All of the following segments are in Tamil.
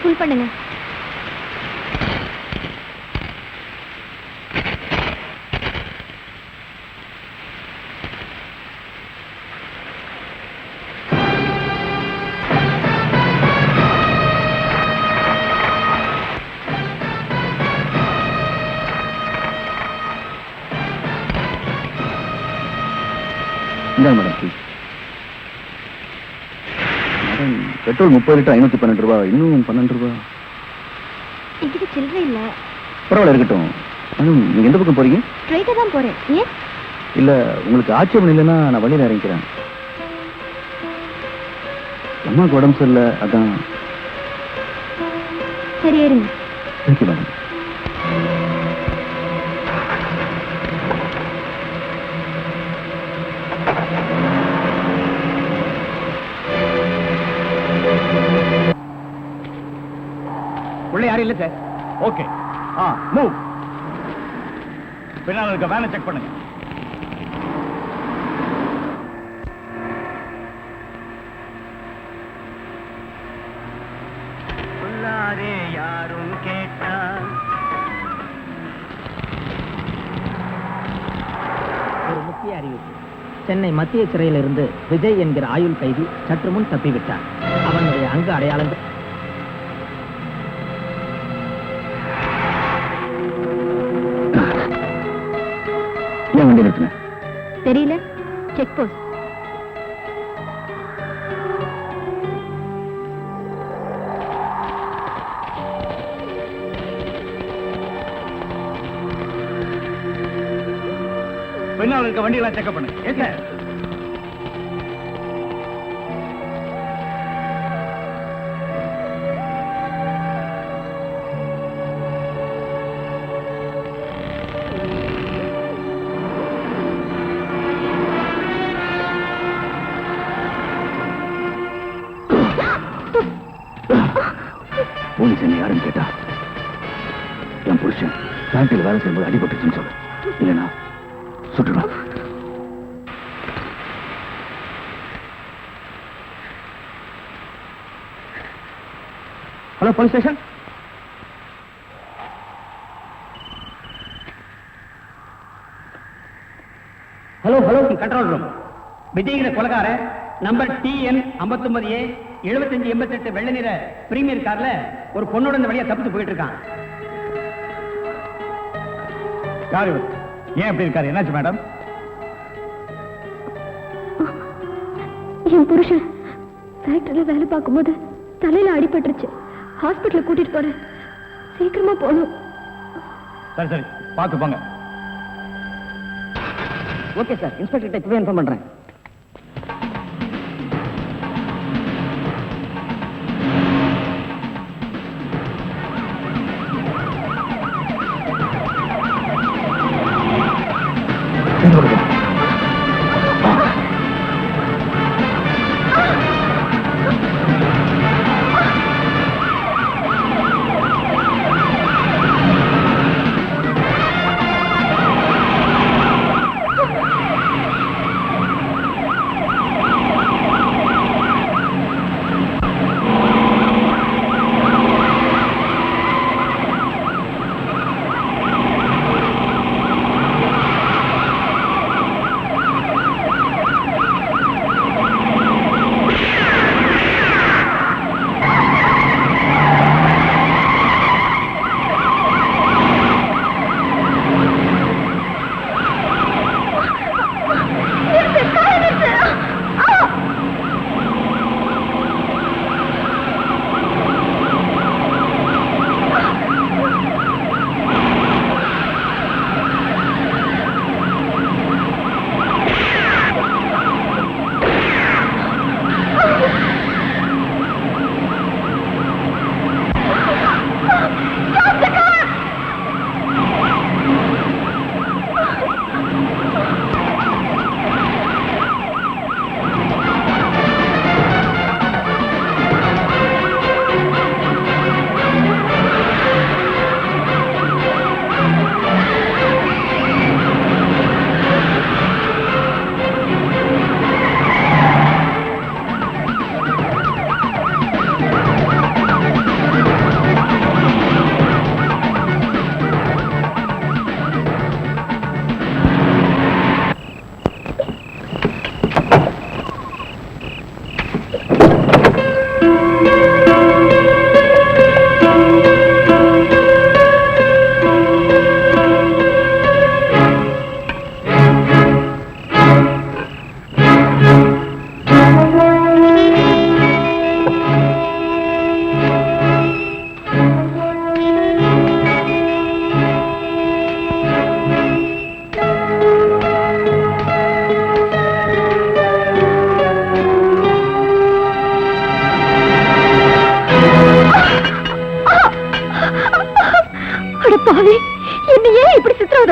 ஃபுல் பண்ணுங்க. Madam please. Madam petrol 30 litre 512 ரூபாய், இன்னும் 12 ரூபாய். என்கிட்ட சில்லறை இல்ல. பரவாயில்ல இருக்கட்டும். மேடம் நீங்க எந்த பக்கம் போறீங்க? ஸ்ட்ரைட்டா தான் போறேன். ஏன்? இல்ல உங்களுக்கு ஆட்சேபம் இல்லைன்னா நான் வழியில இறங்கிக்கிறேன். அம்மாவுக்கு உடம்பு சரியில்லை, அதான். சரி ஏறுங்க. Thank you madam. உள்ள யாரும் இல்ல சார். Okay, move. பின்னால் இருக்க வேனை செக் பண்ணுங்க. யாரும் கேட்டா ஒரு முக்கிய அறிவிப்பு. சென்னை மத்திய சிறையிலிருந்து விஜய் என்கிற ஆயுள் கைதி சற்று முன் தப்பிவிட்டார். அவனுடைய அங்க அடையாளங்கள் ஏன் வண்டி நிறுத்தின? தெரியல. Check post. பின்னால் இருக்க வண்டியெல்லாம் செக்அப் பண்ணுங்க. ஏன் சார்? போலீஸ் என்ன யாருன்னு கேட்டா என் புருஷன் பேங்க்ல வேலை செய்யும்போது அடிபட்டுச்சுன்னு சொல்லு, இல்லைன்னா சுட்டுடுவான். Hello police station. Hello control room. விஜய்கிற கொலகார நம்பர் TN 59A 7588 வெள்ளை நிற பிரீமியர் கார்ல ஒரு பொண்ணோட இந்த வழியா தப்பிச்சு போயிட்டு இருக்கான். யாரு? ஏன் எப்படி இருக்காரு? என்னாச்சு மேடம்? என் புருஷன் ஃபேக்டரியில வேலை பார்க்கும்போது தலையில அடிபட்டுருச்சு. ஹாஸ்பிட்டல் கூட்டிட்டு போறேன். சீக்கிரமா போகணும். சரி பார்த்து போங்க. ஓகே சார், இன்ஸ்பெக்டர் இப்பவே இன்ஃபார்ம் பண்றேன்.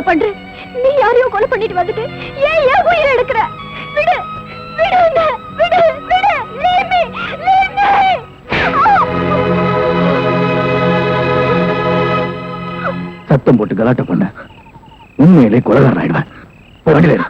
பண்ற? நீ யாரையோ கொலை பண்ணிட்டு வந்துட்டு ஏன் உயிரை எடுக்கிற? விடு விடு என்ன, விடு விடு, leave me, leave me. சத்தம் போட்டு கலாட்டம் பண்ண உண்மையிலே கொலைகாரன் ஆயிடுவேன். வண்டியில இரு.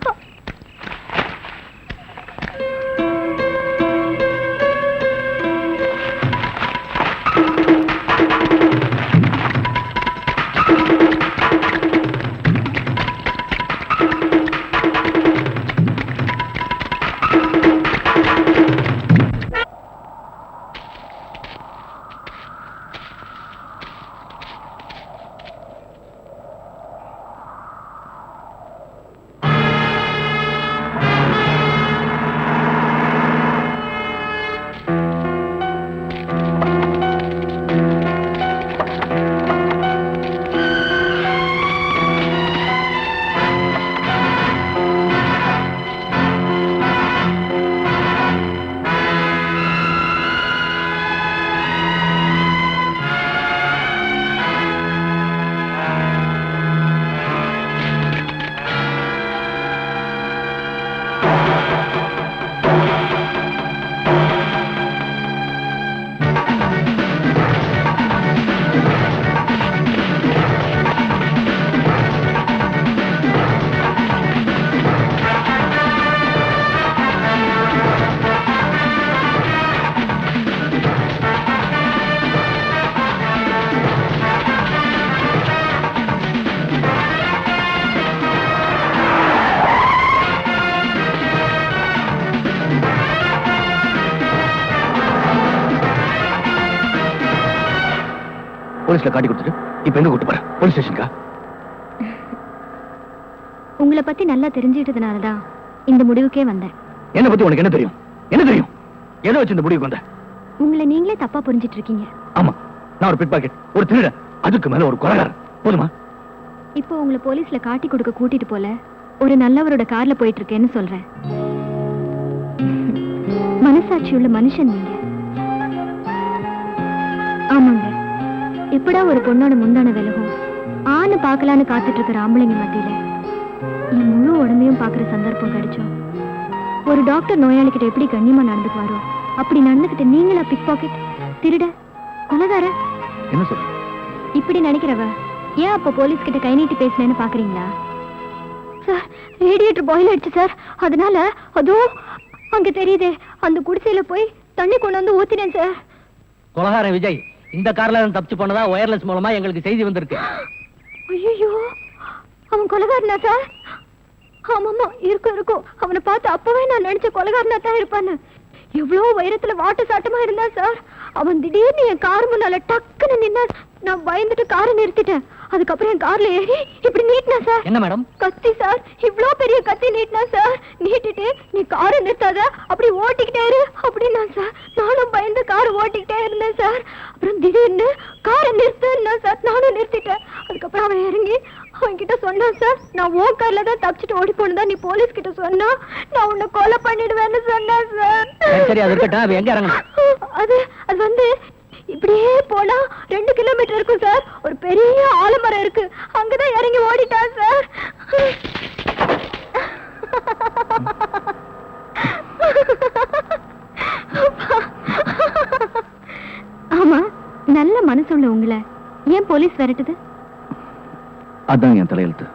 போலீஸ்ல காட்டி கொடுத்துட்டு இப்ப எங்க கூட்டு போற? போலீஸ் ஸ்டேஷனுக்கா? உங்களை பத்தி நல்லா தெரிஞ்சுக்கிட்டதுனாலதான் இந்த முடிவுக்கே வந்தேன். என்ன பத்தி உனக்கு என்ன தெரியும்? என்ன தெரியும்? எதை வச்சு இந்த முடிவுக்கு வந்த? உங்களை நீங்களே தப்பா புரிஞ்சிட்டு இருக்கீங்க. ஆமா, நான் ஒரு பிட் பாக்கெட், ஒரு திருடன், அதுக்கு மேல ஒரு கொலைகாரன். போதுமா? இப்போ உங்களை போலீஸ்ல காட்டி கொடுக்க கூட்டிட்டு போல ஒரு நல்லவரோட கார்ல போயிட்டு இருக்கேன்னு சொல்றேன். மனசாட்சி உள்ள மனுஷன் நீங்க. ஆமாங்க, எப்படா ஒரு பொண்ணோட முந்தான விலகும் ஆணு பார்க்கலான்னு காத்துட்டு இருக்கிற ஆம்பளைங்க மத்தியில என் முழு உடம்பையும் பாக்குற சந்தர்ப்பம் கிடைச்சோம். ஒரு டாக்டர் நோயாளிகிட்ட எப்படி கண்ணியமா நடந்துக்குவாரோ அப்படி நடந்துகிட்டு நீங்களா பிக் பாக்கெட், திருட, கொலைகார? என்ன சொல்ற? இப்படி நினைக்கிறவ ஏன் அப்ப போலீஸ் கிட்ட கை நீட்டி பேசினேன்னு பாக்குறீங்களா? சார், ரேடியேட்டர் பாயில் ஆயிடுச்சு சார். அதனால அதுவும் அங்க தெரியுதே அந்த குடிசையில போய் தண்ணி கொண்டு வந்து ஊத்தினேன் சார். கொலகாரன் விஜய் இந்த கார்ல தப்பிச்சு போனதா ஒயர்லெஸ் மூலமா எங்களுக்கு செய்தி வந்திருக்கு. ஐயோ, அவன் கொலைகாரனா சார்? ஆமாமா, இருக்கும். அவனை பார்த்து அப்பவே நான் நினைச்ச கொலைகாரனா தான் இருப்பான்னு. எவ்வளவு உயரத்துல வாட்டு சாட்டமா இருந்தா சார். அவன் திடீர்னு என் கார் முன்னால டக்குன்னு நின்னா. நான் பயந்துட்டு காரை நிறுத்திட்டேன். அதுக்கப்புறம் என் கார்ல ஏறி இப்படி நீட்டினா சார். என்ன மேடம்? கத்தி சார், இவ்ளோ பெரிய கத்தி நீட்டினா சார். நீட்டிட்டு நீ காரை நிறுத்தாத, அப்படி ஓட்டிக்கிட்டே இரு அப்படின்னா சார். நானும் பயந்து காரை ஓட்டிக்கிட்டே இருந்தேன் சார். அப்புறம் திடீர்னு காரை நிறுத்துன்னா சார். நானும் நிறுத்திட்டேன். அதுக்கப்புறம் அவன் இறங்கி அவன் கிட்ட சொன்னான் சார், நான் ஓ கார்ல தான் தப்பிச்சுட்டு ஓடி போனதா நீ போலீஸ் கிட்ட சொன்னா நான் உன்னை கொலை பண்ணிடுவேன்னு சொன்னேன் சார். சரி, அது இருக்கட்டும். அவன் எங்க இறங்கணும்? அது வந்து இப்படியே போனா 2 கிலோமீட்டர் இருக்கும் சார். ஒரு பெரிய ஆலமரம் இருக்கு, அங்கதான் இறங்கி ஓடிட்டான் சார். ஆமா, நல்ல மனசுள்ள உங்களை ஏன் போலீஸ் விரட்டுது? அதான் என் தலையெழுத்து.